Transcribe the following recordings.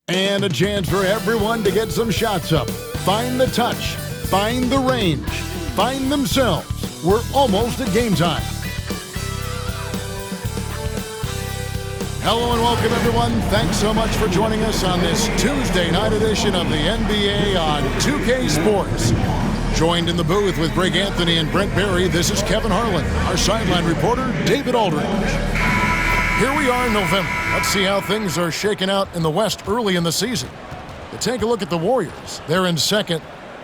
And a chance for everyone to get some shots up. Find the touch. Find the range. Find themselves. We're almost at game time. Hello and welcome, everyone. Thanks so much for joining us on this Tuesday night edition of the NBA on 2K Sports. Joined in the booth with Greg Anthony and Brent Berry, this is Kevin Harlan. Our sideline reporter, David Aldridge. Here we are in November. Let's see how things are shaking out in the West early in the season. To take a look at the Warriors, they're in second,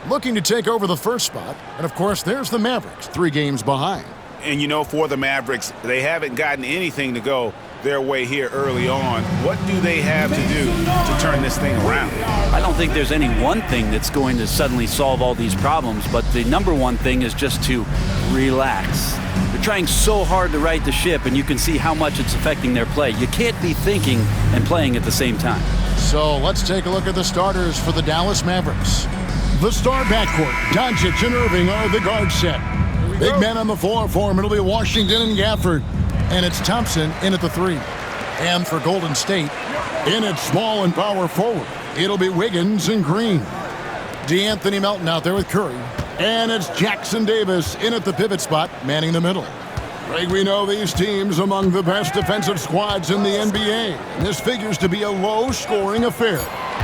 looking to take over the first spot. And, of course, there's the Mavericks, 3 games behind. And, you know, for the Mavericks, they haven't gotten anything to go their way here early on. What do they have to do to turn this thing around? I don't think there's any one thing that's going to suddenly solve all these problems, but the number one thing is just to relax. They're trying so hard to right the ship, and you can see how much it's affecting their play. You can't be thinking and playing at the same time. So let's take a look at the starters for the Dallas Mavericks. The star backcourt, Doncic and Irving are the guard set. Big men on the floor for him. It'll be Washington and Gafford. And it's Thompson in at the 3. And for Golden State, in at small and power forward, it'll be Wiggins and Green. DeAnthony Melton out there with Curry. And it's Jackson Davis in at the pivot spot, manning the middle. Greg, we know these teams among the best defensive squads in the NBA. And this figures to be a low-scoring affair.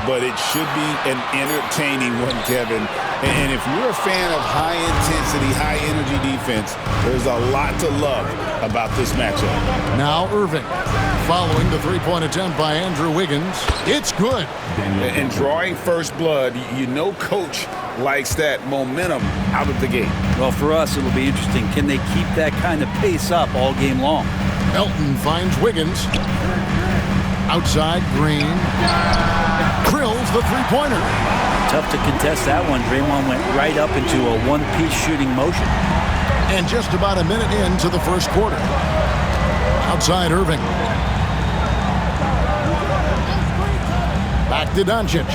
But it should be an entertaining one, Kevin. And if you're a fan of high-intensity, high-energy defense, there's a lot to love about this matchup. Now Irving, following the three-point attempt by Andrew Wiggins. It's good. And drawing first blood, you know Coach likes that momentum out of the gate. Well, for us, it'll be interesting. Can they keep that kind of pace up all game long? Melton finds Wiggins. Outside, Green. Drills the three-pointer. Tough to contest that one. Draymond went right up into a one-piece shooting motion. And just about a minute into the first quarter. Outside, Irving. Back to Doncic.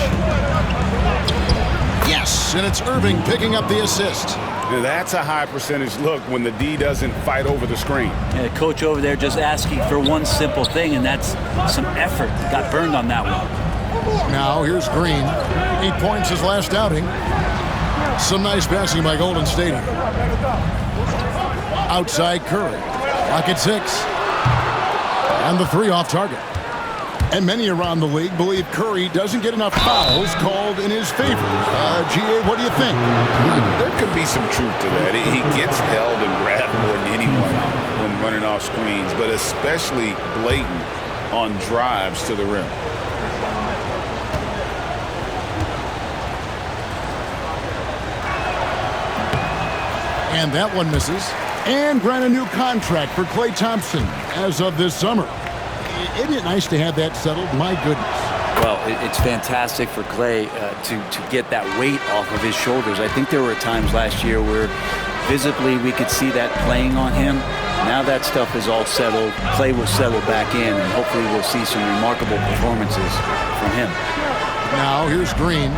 Yes, and it's Irving picking up the assist. That's a high percentage look when the D doesn't fight over the screen. Yeah, coach over there just asking for one simple thing, and that's some effort. Got burned on that one. Now here's Green. 8 points his last outing. Some nice passing by Golden State. Outside Curry. Clock at 6. And the 3 off target. And many around the league believe Curry doesn't get enough fouls called in his favor. G.A., what do you think? There could be some truth to that. He gets held and grabbed more than anyone when running off screens, but especially blatant on drives to the rim. And that one misses. And grant a new contract for Klay Thompson as of this summer. Isn't it nice to have that settled? My goodness. Well, it's fantastic for Klay to get that weight off of his shoulders. I think there were times last year where visibly we could see that playing on him. Now that stuff is all settled. Klay will settle back in, and hopefully we'll see some remarkable performances from him. Now here's Green.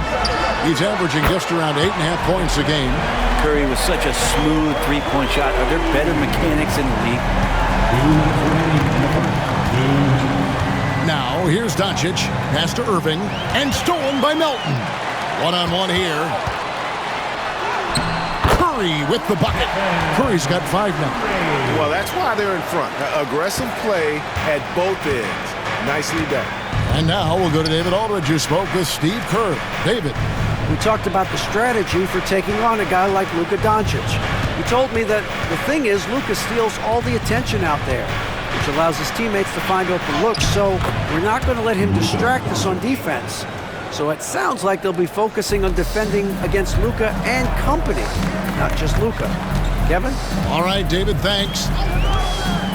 He's averaging just around 8.5 points a game. Curry was such a smooth three-point shot. Are there better mechanics in the league? Now, here's Doncic, pass to Irving, and stolen by Melton. One-on-one here. Curry with the bucket. Curry's got 5 now. Well, that's why they're in front. Aggressive play at both ends. Nicely done. And now we'll go to David Aldridge, who spoke with Steve Kerr. David. We talked about the strategy for taking on a guy like Luka Doncic. He told me that the thing is Luka steals all the attention out there, which allows his teammates to find open looks, so we're not going to let him distract us on defense. So it sounds like they'll be focusing on defending against Luka and company, not just Luka. Kevin? All right, David, thanks.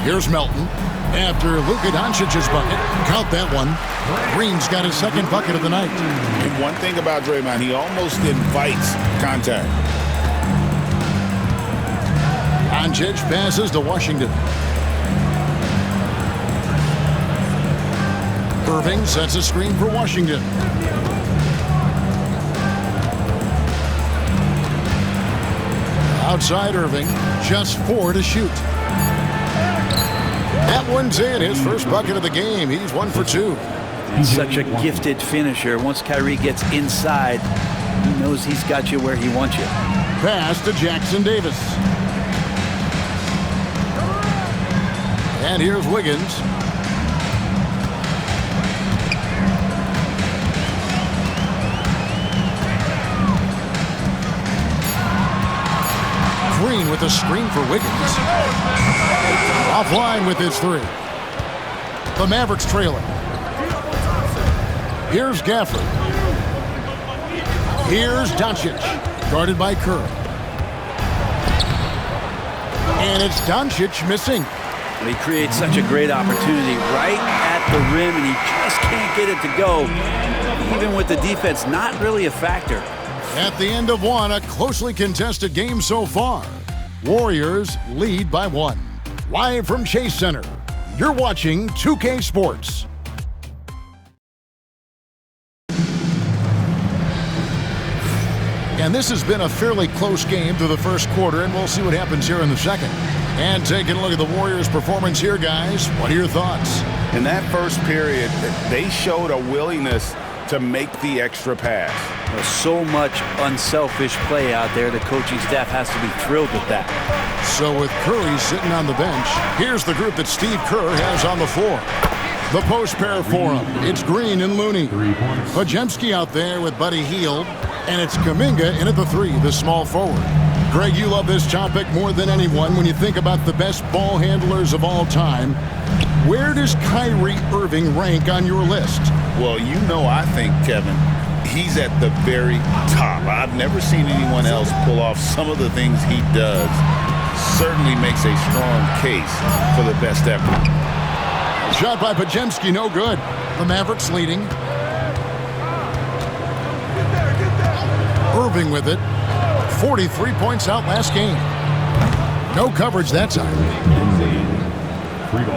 Here's Melton. After Luka Doncic's bucket, count that one. Green's got his second bucket of the night. And one thing about Draymond, he almost invites contact. Doncic passes to Washington. Irving sets a screen for Washington. Outside Irving, just 4 to shoot. That one's in, his first bucket of the game. He's 1 for 2. And such a gifted finisher. Once Kyrie gets inside, he knows he's got you where he wants you. Pass to Jackson Davis. And here's Wiggins. Green with a screen for Wiggins. Offline with his three. The Mavericks trailing. Here's Gafford. Here's Doncic, guarded by Kerr. And it's Doncic missing. And he creates such a great opportunity right at the rim, and he just can't get it to go. Even with the defense not really a factor. At the end of one, a closely contested game so far. Warriors lead by 1. Live from Chase Center, you're watching 2K Sports. And this has been a fairly close game through the first quarter, and we'll see what happens here in the second. And taking a look at the Warriors' performance here, guys, what are your thoughts? In that first period, they showed a willingness to make the extra pass. There's so much unselfish play out there. The coaching staff has to be thrilled with that. So with Curry sitting on the bench, here's the group that Steve Kerr has on the floor. The post pair for him. It's Green and Looney. Podziemski out there with Buddy Hield. And it's Kuminga in at the 3, the small forward. Greg, you love this topic more than anyone when you think about the best ball handlers of all time. Where does Kyrie Irving rank on your list? Well, you know, I think, Kevin, he's at the very top. I've never seen anyone else pull off some of the things he does. Certainly makes a strong case for the best effort. Shot by Podziemski, no good. The Mavericks leading. Irving with it. 43 points out last game. No coverage that time.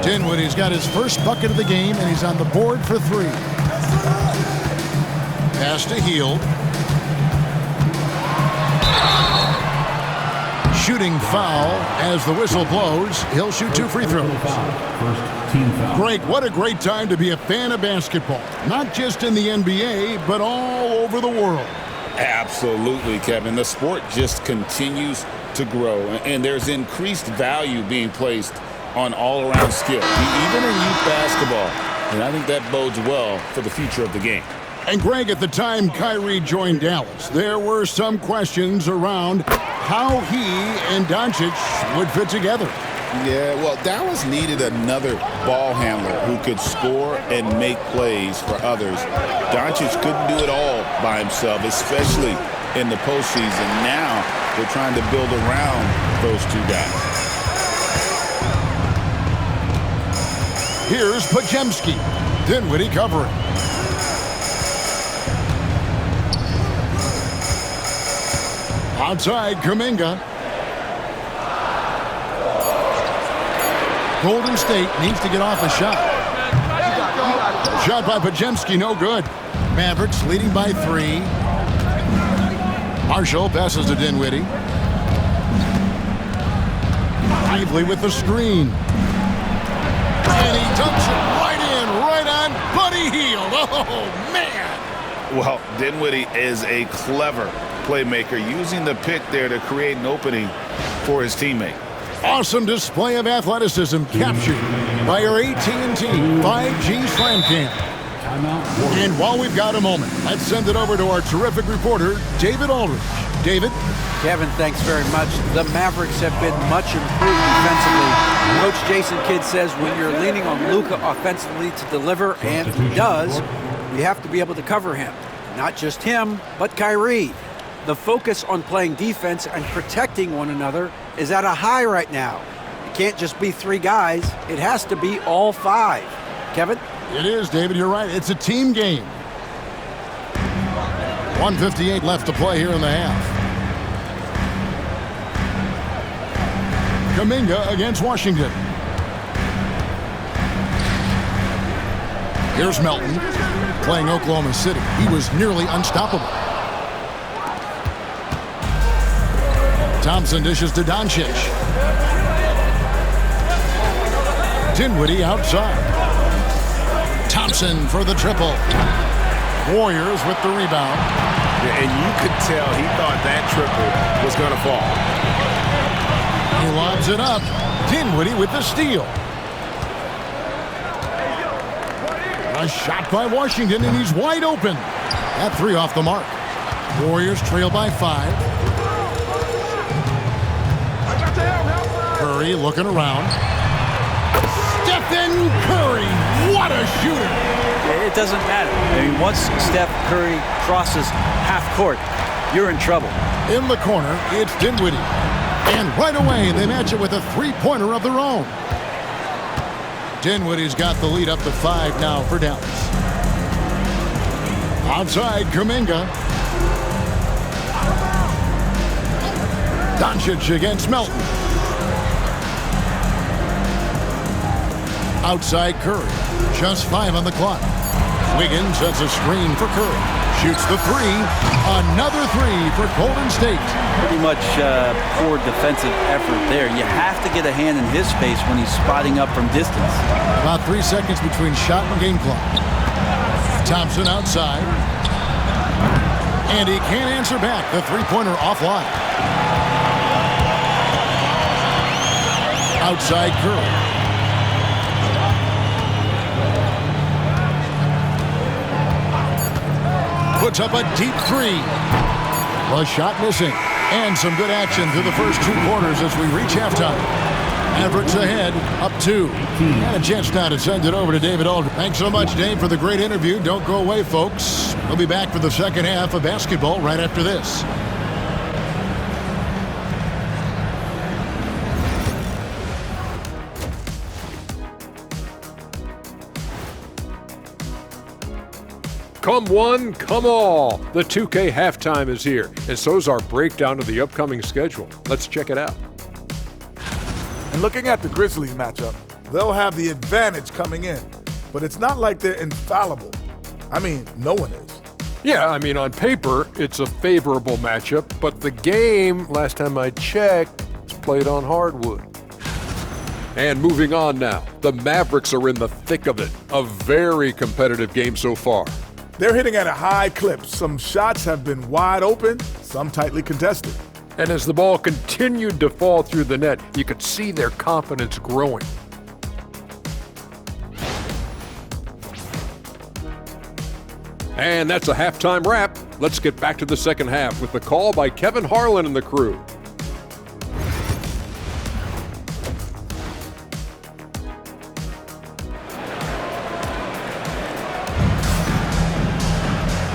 Dinwiddie's got his first bucket of the game, and he's on the board for 3. Pass to Hield. Shooting foul as the whistle blows. He'll shoot 2 free throws. Greg, what a great time to be a fan of basketball. Not just in the NBA, but all over the world. Absolutely, Kevin. The sport just continues to grow, and there's increased value being placed on all-around skill, even in youth basketball. And I think that bodes well for the future of the game. And Greg, at the time Kyrie joined Dallas, there were some questions around how he and Doncic would fit together. Yeah, well, Dallas needed another ball handler who could score and make plays for others. Doncic couldn't do it all by himself, especially in the postseason. Now they're trying to build around those 2 guys. Here's Podziemski. Dinwiddie covering. Outside, Kuminga. Golden State needs to get off a shot. Shot by Podziemski, no good. Mavericks leading by 3. Marshall passes to Dinwiddie. Lively with the screen. And he dumps it right in, right on Buddy Hield. Oh, man. Well, Dinwiddie is a clever playmaker, using the pick there to create an opening for his teammate. Awesome display of athleticism captured by our AT&T 5G Slam Cam. And while we've got a moment, let's send it over to our terrific reporter, David Aldridge. David? Kevin, thanks very much. The Mavericks have been much improved defensively. Coach Jason Kidd says when you're leaning on Luka offensively to deliver, and he does, you have to be able to cover him. Not just him, but Kyrie. The focus on playing defense and protecting one another is at a high right now. It can't just be 3 guys. It has to be all 5. Kevin? It is, David. You're right. It's a team game. 1:58 left to play here in the half. Kuminga against Washington. Here's Melton playing Oklahoma City. He was nearly unstoppable. Thompson dishes to Doncic. Dinwiddie outside. Thompson for the triple. Warriors with the rebound. Yeah, and you could tell he thought that triple was going to fall. He lobs it up. Dinwiddie with the steal. A shot by Washington, and he's wide open. That three off the mark. Warriors trail by 5. Curry looking around. Stephen Curry, what a shooter! It doesn't matter. I mean, once Steph Curry crosses half court, you're in trouble. In the corner, it's Dinwiddie. And right away, they match it with a three-pointer of their own. Dinwiddie's got the lead up to 5 now for Dallas. Outside, Kuminga. Doncic against Melton. Outside Curry. Just 5 on the clock. Wiggins sets a screen for Curry. Shoots the 3. Another 3 for Golden State. Pretty much poor defensive effort there. You have to get a hand in his face when he's spotting up from distance. About 3 seconds between shot and game clock. Thompson outside. And he can't answer back. The three-pointer offline. Outside Curry. Puts up a deep 3. A shot missing. And some good action through the first 2 quarters as we reach halftime. Mavericks ahead, up 2. And a chance now to send it over to David Aldridge. Thanks so much, Dave, for the great interview. Don't go away, folks. We'll be back for the second half of basketball right after this. Come one, come all. The 2K halftime is here, and so's our breakdown of the upcoming schedule. Let's check it out. And looking at the Grizzlies matchup, they'll have the advantage coming in, but it's not like they're infallible. I mean, no one is. Yeah, I mean, on paper, it's a favorable matchup, but the game, last time I checked, was played on hardwood. And moving on now, the Mavericks are in the thick of it. A very competitive game so far. They're hitting at a high clip. Some shots have been wide open, some tightly contested. And as the ball continued to fall through the net, you could see their confidence growing. And that's a halftime wrap. Let's get back to the second half with the call by Kevin Harlan and the crew.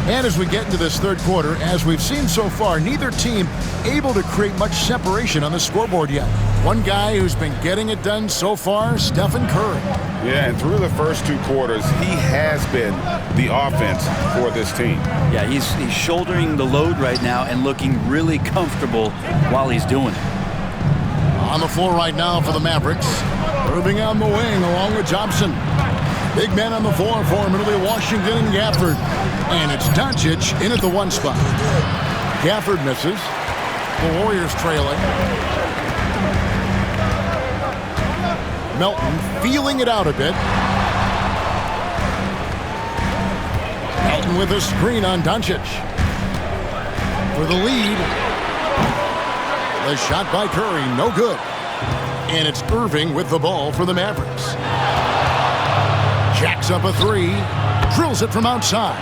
And as we get into this third quarter, as we've seen so far, neither team able to create much separation on the scoreboard yet. One guy who's been getting it done so far, Stephen Curry. Yeah, and through the first 2 quarters, he has been the offense for this team. Yeah, he's shouldering the load right now and looking really comfortable while he's doing it. On the floor right now for the Mavericks. Irving on the wing along with Johnson. Big man on the floor for him. It'll be Washington and Gafford. And it's Doncic in at the 1 spot. Gafford misses. The Warriors trailing. Melton feeling it out a bit. Melton with a screen on Doncic. For the lead. The shot by Curry, no good. And it's Irving with the ball for the Mavericks. Jacks up a 3. Drills it from outside.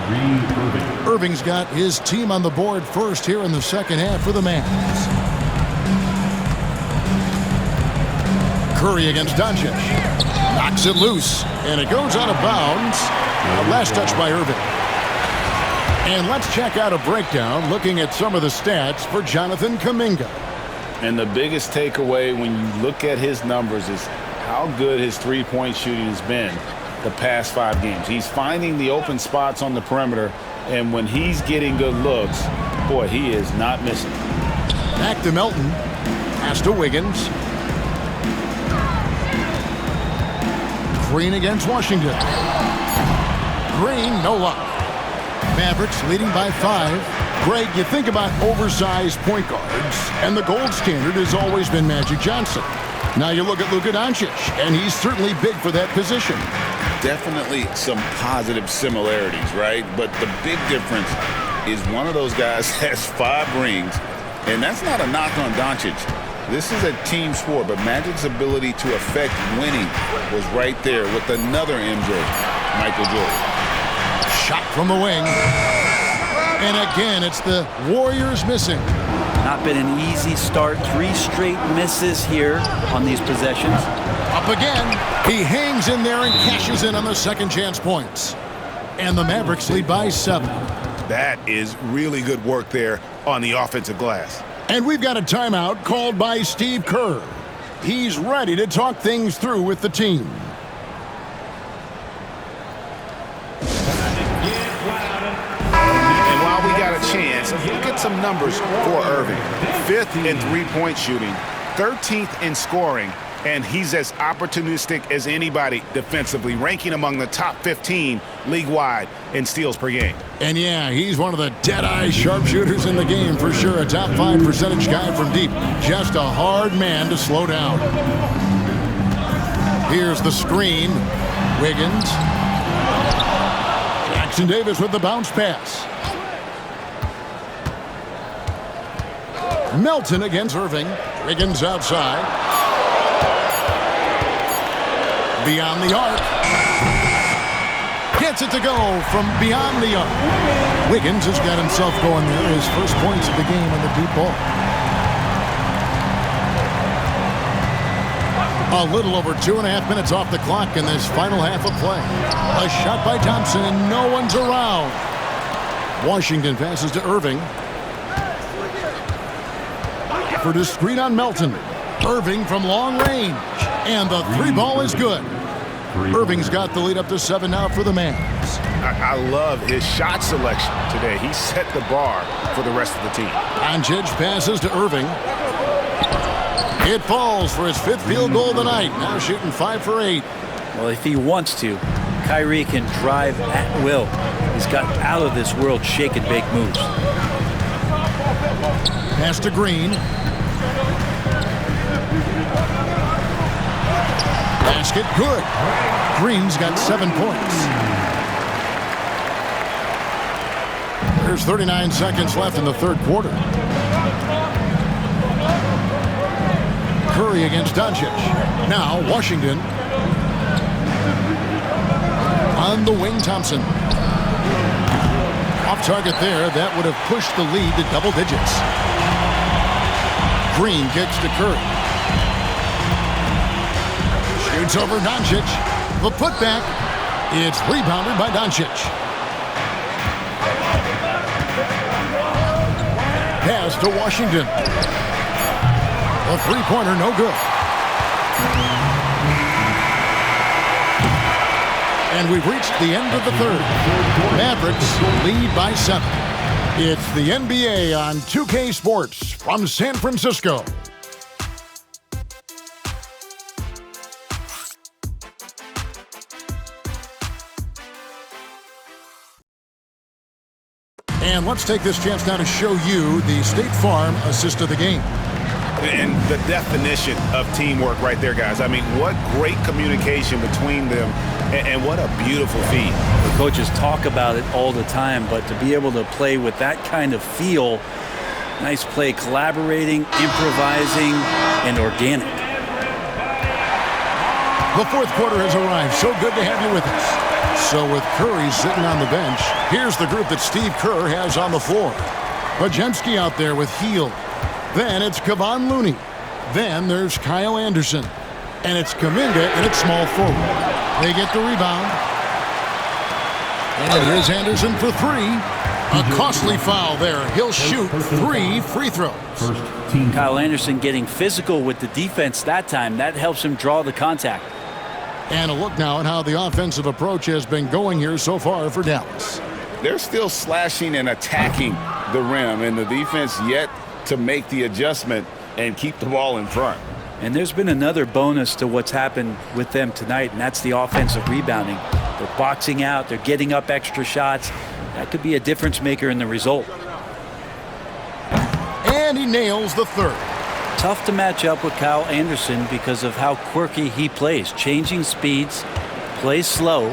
Irving's got his team on the board first here in the second half for the Mavs. Curry against Doncic. Knocks it loose, and it goes out of bounds. Last touch by Irving. And let's check out a breakdown looking at some of the stats for Jonathan Kuminga. And the biggest takeaway when you look at his numbers is how good his three-point shooting has been the past 5 games. He's finding the open spots on the perimeter, and when he's getting good looks, boy, he is not missing. Back to Melton. Pass to Wiggins. Green against Washington. Green, no luck. Mavericks leading by 5. Greg, you think about oversized point guards, and the gold standard has always been Magic Johnson. Now you look at Luka Doncic, and he's certainly big for that position. definitely some positive similarities, right? But the big difference is one of those guys has 5 rings, and that's not a knock on Doncic. This is a team sport, but Magic's ability to affect winning was right there with another MJ, Michael Jordan. Shot from the wing. And again, it's the Warriors missing. Not been an easy start. 3 straight misses here on these possessions. Up again. He hangs in there and cashes in on the second chance points. And the Mavericks lead by 7. That is really good work there on the offensive glass. And we've got a timeout called by Steve Kerr. He's ready to talk things through with the team. And while we got a chance, look at some numbers for Irving. 5th in three-point shooting, 13th in scoring, and he's as opportunistic as anybody defensively, ranking among the top 15 league-wide in steals per game. And yeah, he's one of the dead-eye sharpshooters in the game for sure. A top 5 percentage guy from deep. Just a hard man to slow down. Here's the screen. Wiggins. Jackson Davis with the bounce pass. Melton against Irving. Wiggins outside. Beyond the arc. Gets it to go from beyond the arc. Wiggins has got himself going there. His first points of the game on the deep ball. A little over 2.5 minutes off the clock in this final half of play. A shot by Thompson and no one's around. Washington passes to Irving. For the screen on Melton. Irving from long range. And the 3 ball is good. Irving's got the lead up to 7 now for the Mavs. I love his shot selection today. He set the bar for the rest of the team. Doncic passes to Irving. It falls for his 5th field goal of the night. Now shooting 5 for 8. Well, if he wants to, Kyrie can drive at will. He's got out of this world shake and bake moves. Pass to Green. Basket good. Green's got 7 points. There's 39 seconds left in the 3rd quarter. Curry against Doncic. Now Washington. On the wing, Thompson. Off target there. That would have pushed the lead to double digits. Green kicks to Curry. Shoots over Doncic. The putback. It's rebounded by Doncic. Pass to Washington. A 3-pointer, no good. And we've reached the end of the 3rd. Mavericks lead by 7. It's the NBA on 2K Sports from San Francisco. And let's take this chance now to show you the State Farm assist of the game. And the definition of teamwork right there, guys. I mean, what great communication between them, and what a beautiful feat. The coaches talk about it all the time, but to be able to play with that kind of feel, nice play, collaborating, improvising, and organic. The 4th quarter has arrived. So good to have you with us. So with Curry sitting on the bench, here's the group that Steve Kerr has on the floor. Bajemski out there with Hield. Then it's Kevon Looney. Then there's Kyle Anderson. And it's Kuminga and it's small forward. They get the rebound. And here's Anderson for 3. A costly foul there. He'll shoot 3 free throws. Kyle Anderson getting physical with the defense that time. That helps him draw the contact. And a look now at how the offensive approach has been going here so far for Dallas. They're still slashing and attacking the rim, and the defense yet to make the adjustment and keep the ball in front. And there's been another bonus to what's happened with them tonight, and that's the offensive rebounding. They're boxing out. They're getting up extra shots. That could be a difference maker in the result. And he nails the 3rd. Tough to match up with Kyle Anderson because of how quirky he plays, changing speeds, Plays slow,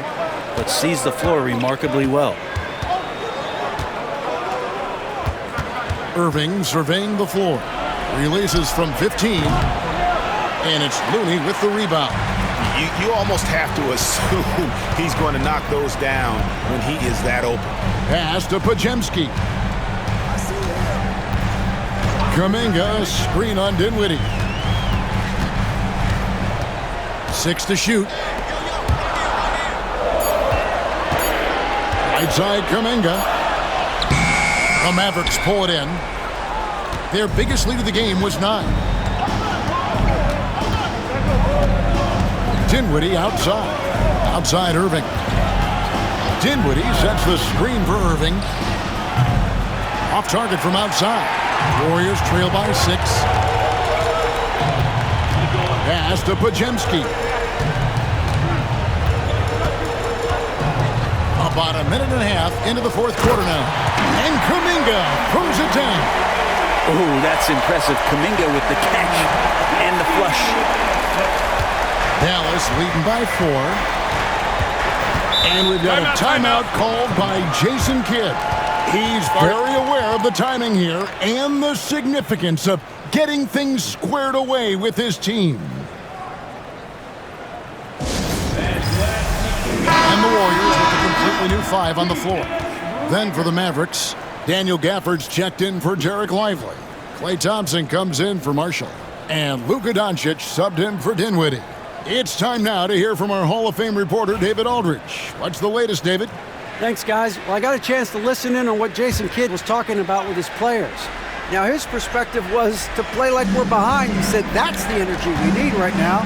but sees the floor remarkably well. Irving surveying the floor. Releases from 15. And it's Looney with the rebound. You almost have to assume he's going to knock those down when he is that open. Pass to Pajemski. Kuminga, screen on Dinwiddie. 6 to shoot. Right side, Kuminga. The Mavericks pull it in. Their biggest lead of the game was 9. Dinwiddie outside. Outside Irving. Dinwiddie sets the screen for Irving. Off target from outside. Warriors trail by 6. Pass to Pajemski. About a minute and a half into the fourth quarter now. And Kuminga throws it down. Oh, that's impressive. Kuminga with the catch and the flush. Dallas leading by 4. And we've got a timeout called by Jason Kidd. He's very aware of the timing here and the significance of getting things squared away with his team. And the Warriors with a completely new 5 on the floor. Then for the Mavericks, Daniel Gafford's checked in for Derek Lively. Klay Thompson comes in for Marshall. And Luka Doncic subbed in for Dinwiddie. It's time now to hear from our Hall of Fame reporter, David Aldridge. What's the latest, David? Thanks, guys. Well, I got a chance to listen in on what Jason Kidd was talking about with his players. Now, his perspective was to play like we're behind. He said that's the energy we need right now.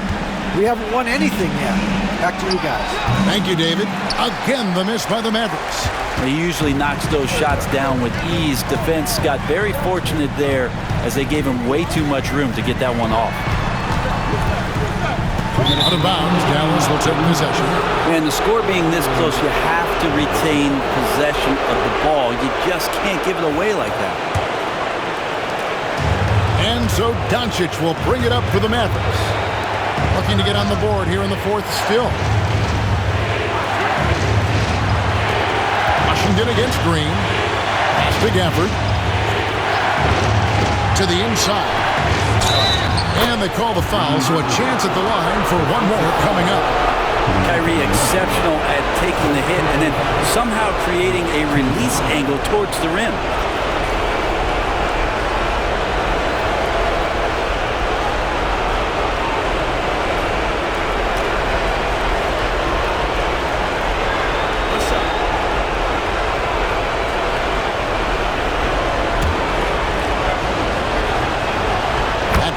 We haven't won anything yet. Back to you guys. Thank you, David. Again, the miss by the Mavericks. He usually knocks those shots down with ease. Defense got very fortunate there as they gave him way too much room to get that one off. Out of bounds, Dallas will take possession. And the score being this close, you have to retain possession of the ball. You just can't give it away like that. And so Doncic will bring it up for the Mavericks. Looking to get on the board here in the fourth still. Washington against Green. Pass to Gafford. To the inside. And they call the foul, so a chance at the line for one more coming up. Kyrie exceptional at taking the hit and then somehow creating a release angle towards the rim.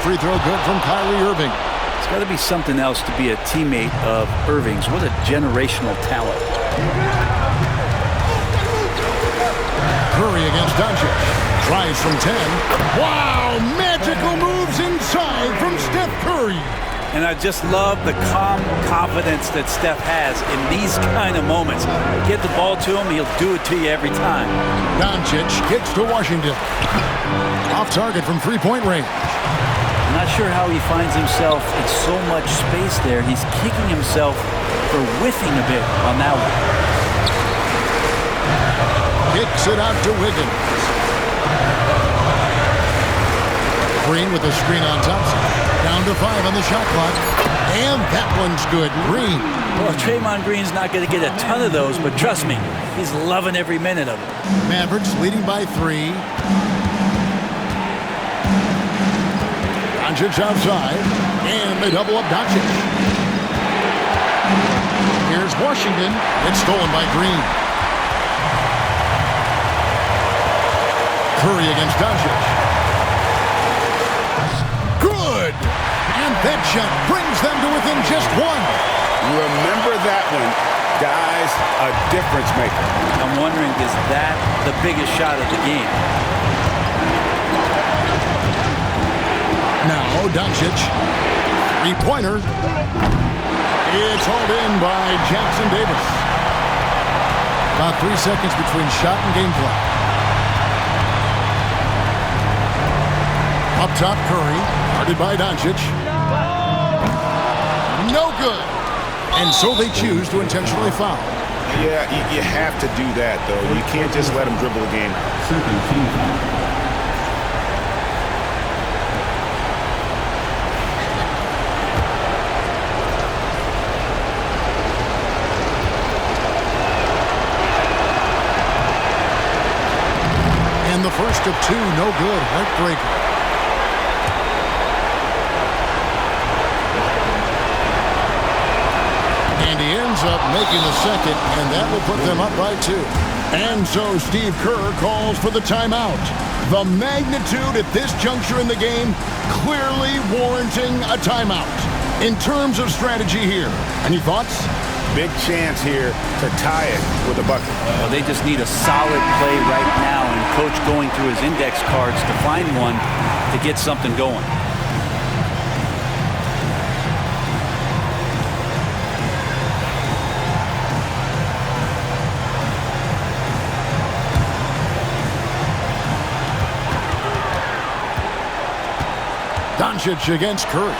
Free throw good from Kyrie Irving. It's got to be something else to be a teammate of Irving's. What a generational talent. Curry against Doncic. Drives from 10. Wow! Magical moves inside from Steph Curry. And I just love the calm confidence that Steph has in these kind of moments. Get the ball to him, he'll do it to you every time. Doncic kicks to Washington. Off target from three-point range. Not sure how he finds himself in so much space there. He's kicking himself for whiffing a bit on that one. Kicks it out to Wiggins. Green with a screen on Thompson. Down to 5 on the shot clock. And that one's good. Green. Well, Draymond Green's not going to get a ton of those, but trust me, he's loving every minute of it. Mavericks leading by 3. Doncic outside, and they double up Doncic. Here's Washington. It's stolen by Green. Curry against Doncic. Good! And that shot brings them to within just 1. Remember that one. Guys, a difference maker. I'm wondering, is that the biggest shot of the game? Now, Doncic, three-pointer. It's hauled in by Jackson Davis. About 3 seconds between shot and game clock. Up top, Curry, guarded by Doncic. No good. And so they choose to intentionally foul. Yeah, you have to do that, though. You can't just let them dribble the game. And the first of two, no good. Heartbreaker. And he ends up making the second, and that will put them up by 2. And so Steve Kerr calls for the timeout. The magnitude at this juncture in the game clearly warranting a timeout. In terms of strategy here, any thoughts? Big chance here to tie it with a bucket. Well, they just need a solid play right now, and Coach going through his index cards to find one to get something going. Doncic against Curry.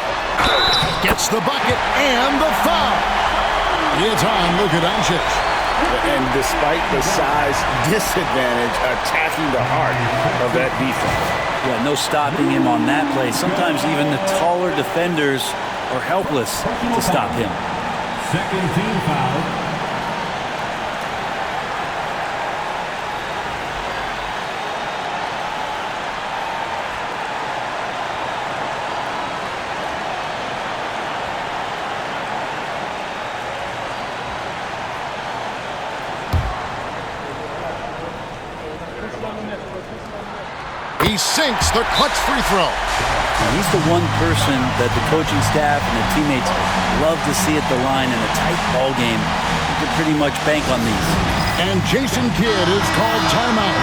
Gets the bucket and the foul. It's on Luka Doncic. And despite the size disadvantage, attacking the heart of that defense. Yeah, no stopping him on that play. Sometimes even the taller defenders are helpless to stop him. Second team foul. He sinks the clutch free throw. He's the one person that the coaching staff and the teammates love to see at the line in a tight ball game. You can pretty much bank on these. And Jason Kidd is called timeout.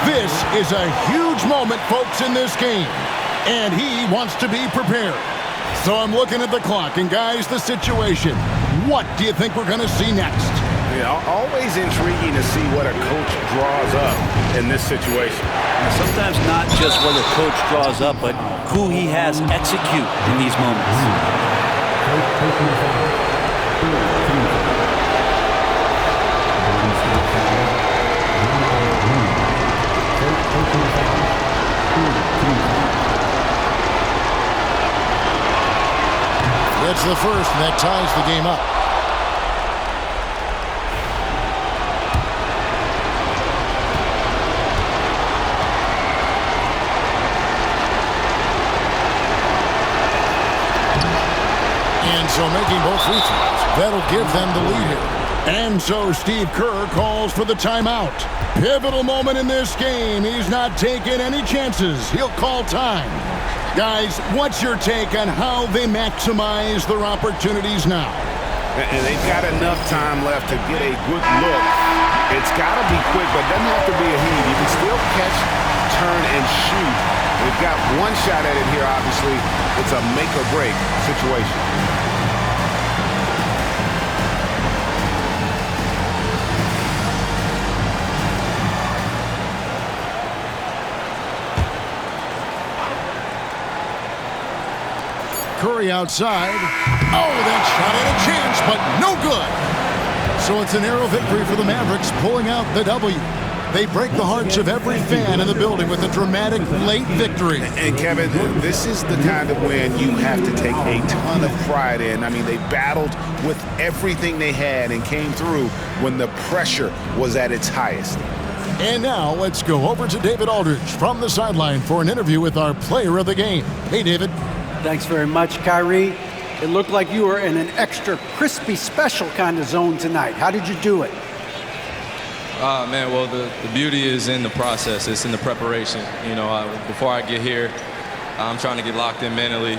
This is a huge moment, folks, in this game. And he wants to be prepared. So I'm looking at the clock, and guys, the situation. What do you think we're going to see next? Yeah, always intriguing to see what a coach draws up in this situation. Sometimes not just what a coach draws up, but who he has execute in these moments. That's the first, and that ties the game up. And so making both free throws, that'll give them the lead here. And so Steve Kerr calls for the timeout. Pivotal moment in this game. He's not taking any chances. He'll call time. Guys, what's your take on how they maximize their opportunities now? And they've got enough time left to get a good look. It's got to be quick, but it doesn't have to be a heave. You can still catch, turn, and shoot. They've got one shot at it here, obviously. It's a make-or-break situation. Curry outside. Oh, that shot had a chance, but no good. So it's a narrow victory for the Mavericks, pulling out the W. They break the hearts of every fan in the building with a dramatic late victory. And Kevin, this is the kind of win you have to take a ton of pride in. I mean, they battled with everything they had and came through when the pressure was at its highest. And now let's go over to David Aldridge from the sideline for an interview with our player of the game. Hey, David. Thanks very much, Kyrie. It looked like you were in an extra crispy special kind of zone tonight. How did you do it? Man, well, the beauty is in the process. It's in the preparation. You know, before I get here, I'm trying to get locked in mentally.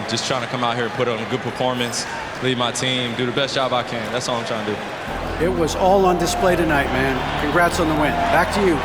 Just trying to come out here and put on a good performance, lead my team, do the best job I can. That's all I'm trying to do. It was all on display tonight, man. Congrats on the win. Back to you.